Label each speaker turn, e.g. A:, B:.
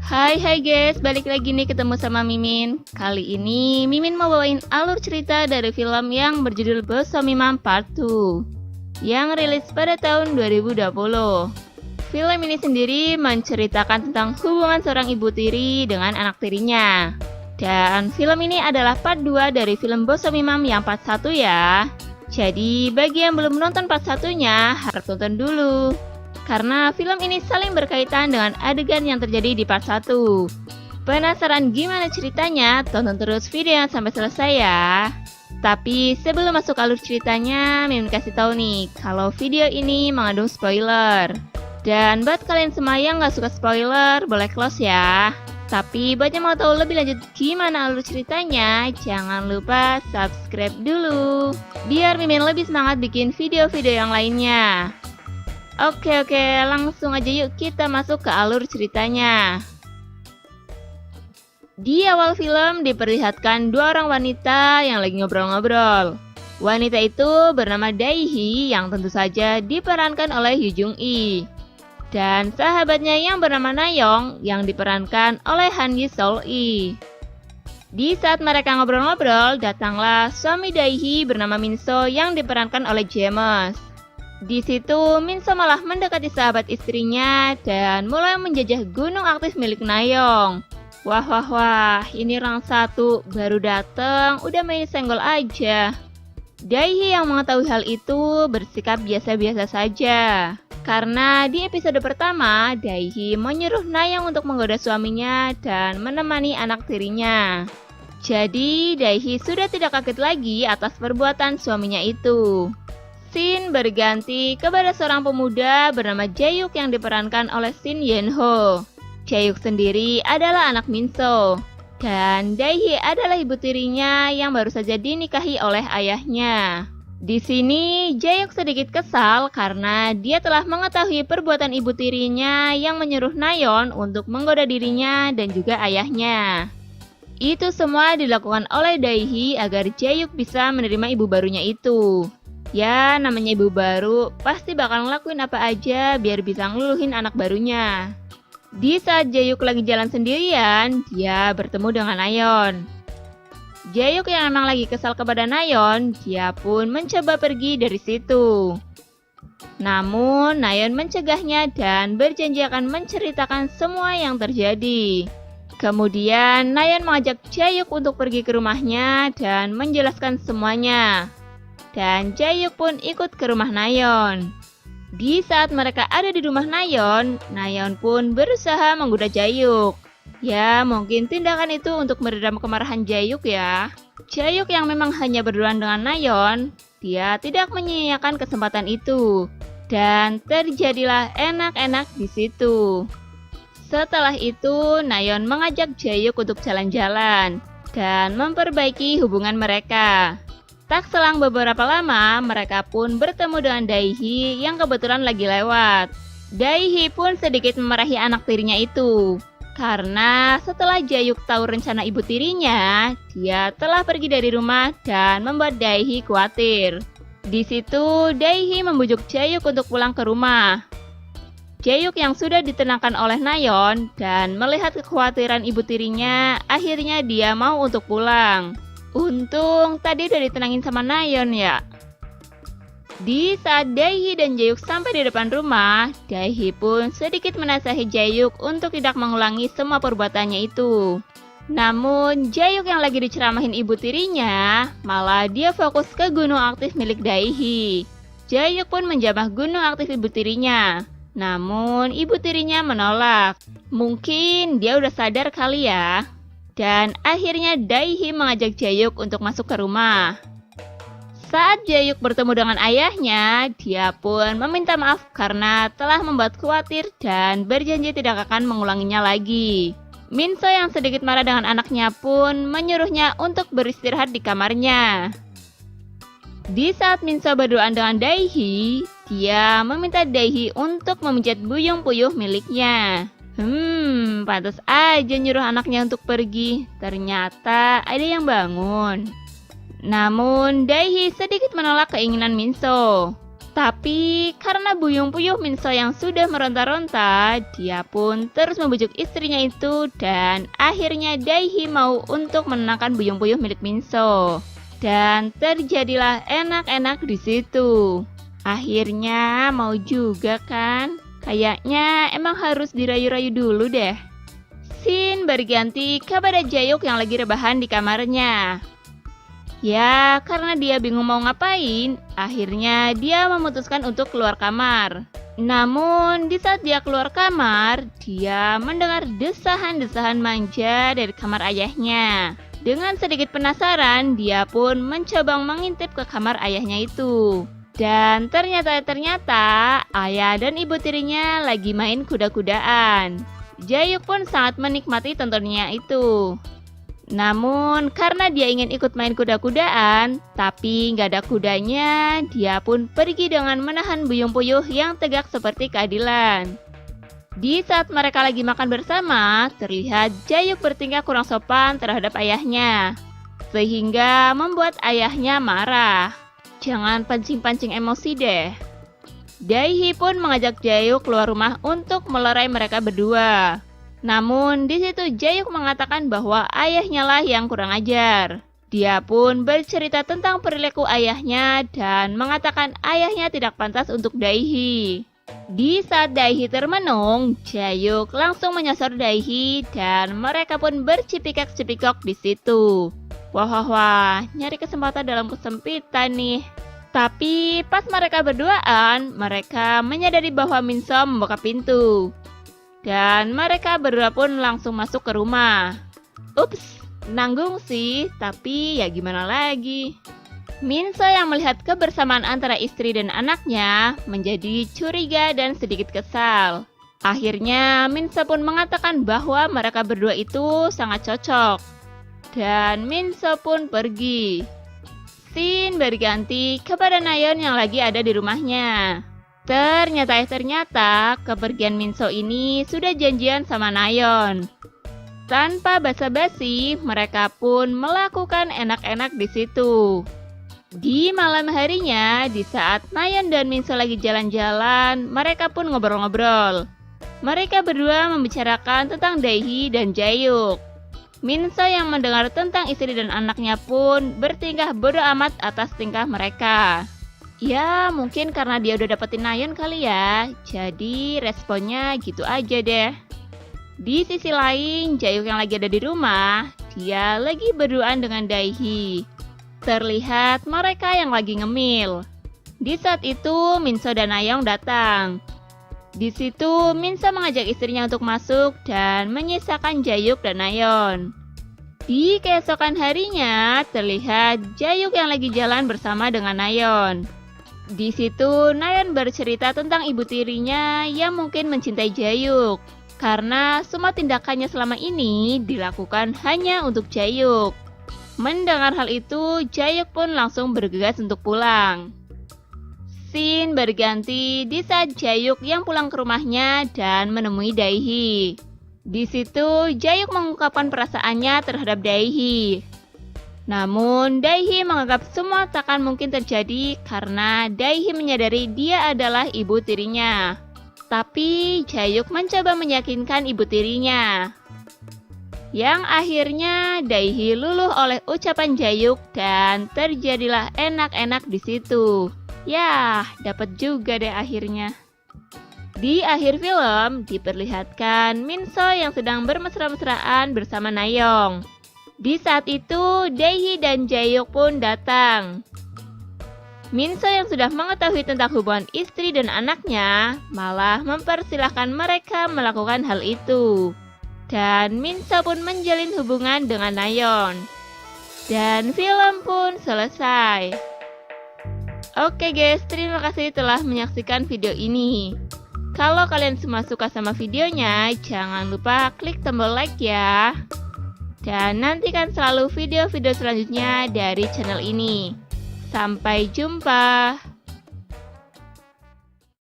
A: Hai guys, balik lagi nih ketemu sama Mimin. Kali ini Mimin mau bawain alur cerita dari film yang berjudul Bosomi Mom Part 2 yang rilis pada tahun 2020. Film ini sendiri menceritakan tentang hubungan seorang ibu tiri dengan anak tirinya. Dan film ini adalah part 2 dari film Bosomi Mom yang part 1 ya. Jadi bagi yang belum nonton part 1-nya, harap tonton dulu. Karena film ini saling berkaitan dengan adegan yang terjadi di part 1. Penasaran gimana ceritanya? Tonton terus video yang sampai selesai ya. Tapi sebelum masuk alur ceritanya, Mimin kasih tahu nih kalau video ini mengandung spoiler. Dan buat kalian semua yang gak suka spoiler, boleh close ya. Tapi buat yang mau tahu lebih lanjut gimana alur ceritanya, jangan lupa subscribe dulu. Biar Mimin lebih semangat bikin video-video yang lainnya. Oke, langsung aja yuk kita masuk ke alur ceritanya. Di awal film diperlihatkan dua orang wanita yang lagi ngobrol-ngobrol. Wanita itu bernama Dae-hee yang tentu saja diperankan oleh Yoo Jung-i. Dan sahabatnya yang bernama Na-young yang diperankan oleh Han Ye-sol-i. Di saat mereka ngobrol-ngobrol, datanglah suami Dae-hee bernama Min-so yang diperankan oleh James. Di situ, Min-so malah mendekati sahabat istrinya dan mulai menjajah gunung aktif milik Na-young. Wah, ini orang satu baru datang, udah main senggol aja. Dae-hee yang mengetahui hal itu bersikap biasa-biasa saja. Karena di episode pertama, Dae-hee menyuruh Na-young untuk menggoda suaminya dan menemani anak tirinya. Jadi, Dae-hee sudah tidak kaget lagi atas perbuatan suaminya itu. Scene berganti kepada seorang pemuda bernama Jae-yuk yang diperankan oleh Shin Yeon-ho. Jae-yuk sendiri adalah anak Min-so. Dan Dae-hee adalah ibu tirinya yang baru saja dinikahi oleh ayahnya. Di sini, Jae-yuk sedikit kesal karena dia telah mengetahui perbuatan ibu tirinya yang menyuruh Na-yeon untuk menggoda dirinya dan juga ayahnya. Itu semua dilakukan oleh Dae-hee agar Jae-yuk bisa menerima ibu barunya itu. Ya, namanya ibu baru, pasti bakal ngelakuin apa aja biar bisa ngeluluhin anak barunya. Di saat Jae-yuk lagi jalan sendirian, dia bertemu dengan Na-yeon. Jae-yuk yang emang lagi kesal kepada Na-yeon, dia pun mencoba pergi dari situ. Namun, Na-yeon mencegahnya dan berjanji akan menceritakan semua yang terjadi. Kemudian, Na-yeon mengajak Jae-yuk untuk pergi ke rumahnya dan menjelaskan semuanya. Dan Jae-yuk pun ikut ke rumah Na-yeon. Di saat mereka ada di rumah Na-yeon, Na-yeon pun berusaha menggoda Jae-yuk. Ya, mungkin tindakan itu untuk meredam kemarahan Jae-yuk ya. Jae-yuk yang memang hanya berduaan dengan Na-yeon, dia tidak menyia-nyiakan kesempatan itu. Dan terjadilah enak-enak di situ. Setelah itu, Na-yeon mengajak Jae-yuk untuk jalan-jalan dan memperbaiki hubungan mereka. Tak selang beberapa lama, mereka pun bertemu dengan Dae-hee yang kebetulan lagi lewat. Dae-hee pun sedikit memarahi anak tirinya itu. Karena setelah Jae-yuk tahu rencana ibu tirinya, dia telah pergi dari rumah dan membuat Dae-hee khawatir. Di situ, Dae-hee membujuk Jae-yuk untuk pulang ke rumah. Jae-yuk yang sudah ditenangkan oleh Na-yeon dan melihat kekhawatiran ibu tirinya, akhirnya dia mau untuk pulang. Untung tadi udah ditenangin sama Na-yeon ya. Di saat Dae-hee dan Jae-yuk sampai di depan rumah, Dae-hee pun sedikit menasihi Jae-yuk untuk tidak mengulangi semua perbuatannya itu. Namun Jae-yuk yang lagi diceramahin ibu tirinya, malah dia fokus ke gunung aktif milik Dae-hee. Jae-yuk pun menjamah gunung aktif ibu tirinya. Namun ibu tirinya menolak. Mungkin dia udah sadar kali ya. Dan akhirnya Dae-hee mengajak Jae-yuk untuk masuk ke rumah. Saat Jae-yuk bertemu dengan ayahnya, dia pun meminta maaf karena telah membuat khawatir dan berjanji tidak akan mengulanginya lagi. Min-so yang sedikit marah dengan anaknya pun menyuruhnya untuk beristirahat di kamarnya. Di saat Min-so berduaan dengan Dae-hee, dia meminta Dae-hee untuk memijat buyung puyuh miliknya. Pantas aja nyuruh anaknya untuk pergi. Ternyata ada yang bangun. Namun Dae-hee sedikit menolak keinginan Min-so. Tapi karena buyung puyuh Minso yang sudah meronta-ronta, dia pun terus membujuk istrinya itu dan akhirnya Daihi mau untuk menenangkan buyung puyuh milik Minso. Dan terjadilah enak-enak di situ. Akhirnya mau juga kan? Kayaknya emang harus dirayu-rayu dulu deh. Scene berganti kepada Jaehyuk yang lagi rebahan di kamarnya. Ya, karena dia bingung mau ngapain, akhirnya dia memutuskan untuk keluar kamar. Namun, di saat dia keluar kamar, dia mendengar desahan-desahan manja dari kamar ayahnya. Dengan sedikit penasaran, dia pun mencoba mengintip ke kamar ayahnya itu. Dan ternyata ayah dan ibu tirinya lagi main kuda-kudaan. Jaehyuk pun sangat menikmati tontonannya itu. Namun karena dia ingin ikut main kuda-kudaan, tapi nggak ada kudanya, dia pun pergi dengan menahan buyung puyuh yang tegak seperti keadilan. Di saat mereka lagi makan bersama, terlihat Jaehyuk bertingkah kurang sopan terhadap ayahnya, sehingga membuat ayahnya marah. Jangan pancing-pancing emosi deh. Daihi pun mengajak Jaehyuk keluar rumah untuk melerai mereka berdua. Namun di situ Jaehyuk mengatakan bahwa ayahnya lah yang kurang ajar. Dia pun bercerita tentang perilaku ayahnya dan mengatakan ayahnya tidak pantas untuk Daihi. Di saat Daihi termenung, Jaehyuk langsung menyosor Daihi dan mereka pun bercipika-cipikok di situ. Wah, nyari kesempatan dalam kesempitan nih. Tapi pas mereka berduaan, mereka menyadari bahwa Minso membuka pintu. Dan mereka berdua pun langsung masuk ke rumah. Ups, nanggung sih, tapi ya gimana lagi. Minso yang melihat kebersamaan antara istri dan anaknya menjadi curiga dan sedikit kesal. Akhirnya Minso pun mengatakan bahwa mereka berdua itu sangat cocok. Dan Minso pun pergi. Scene berganti kepada Nayeon yang lagi ada di rumahnya. Ternyata kepergian Minso ini sudah janjian sama Nayeon. Tanpa basa-basi, mereka pun melakukan enak-enak di situ. Di malam harinya, di saat Nayeon dan Minso lagi jalan-jalan, mereka pun ngobrol-ngobrol. Mereka berdua membicarakan tentang Daihi dan Jaehyuk. Minso yang mendengar tentang istri dan anaknya pun bertingkah bodo amat atas tingkah mereka. Ya, mungkin karena dia udah dapetin Nayeon kali ya, jadi responnya gitu aja deh. Di sisi lain, Jaehyuk yang lagi ada di rumah, dia lagi berduaan dengan Daihi. Terlihat mereka yang lagi ngemil. Di saat itu, Minso dan Nayeon datang. Di situ, Minso mengajak istrinya untuk masuk dan menyisakan Jaehyuk dan Nayeon. Di keesokan harinya, terlihat Jaehyuk yang lagi jalan bersama dengan Nayeon. Di situ, Nayeon bercerita tentang ibu tirinya yang mungkin mencintai Jaehyuk. Karena semua tindakannya selama ini dilakukan hanya untuk Jaehyuk. Mendengar hal itu, Jaehyuk pun langsung bergegas untuk pulang. Scene berganti di saat Jaehyuk yang pulang ke rumahnya dan menemui Daihi. Di situ, Jaehyuk mengungkapkan perasaannya terhadap Daihi. Namun, Daihi menganggap semua takkan mungkin terjadi karena Daihi menyadari dia adalah ibu tirinya. Tapi, Jaehyuk mencoba meyakinkan ibu tirinya. Yang akhirnya, Daihi luluh oleh ucapan Jaehyuk dan terjadilah enak-enak di situ. Yah, dapat juga deh akhirnya. Di akhir film, diperlihatkan Minso yang sedang bermesra-mesraan bersama Nayeon. Di saat itu, Daihi dan Jaehyuk pun datang. Minso yang sudah mengetahui tentang hubungan istri dan anaknya, malah mempersilahkan mereka melakukan hal itu. Dan Minso pun menjalin hubungan dengan Nayeon. Dan film pun selesai. Oke guys, terima kasih telah menyaksikan video ini. Kalau kalian semua suka sama videonya, jangan lupa klik tombol like ya. Dan nantikan selalu video-video selanjutnya dari channel ini. Sampai jumpa.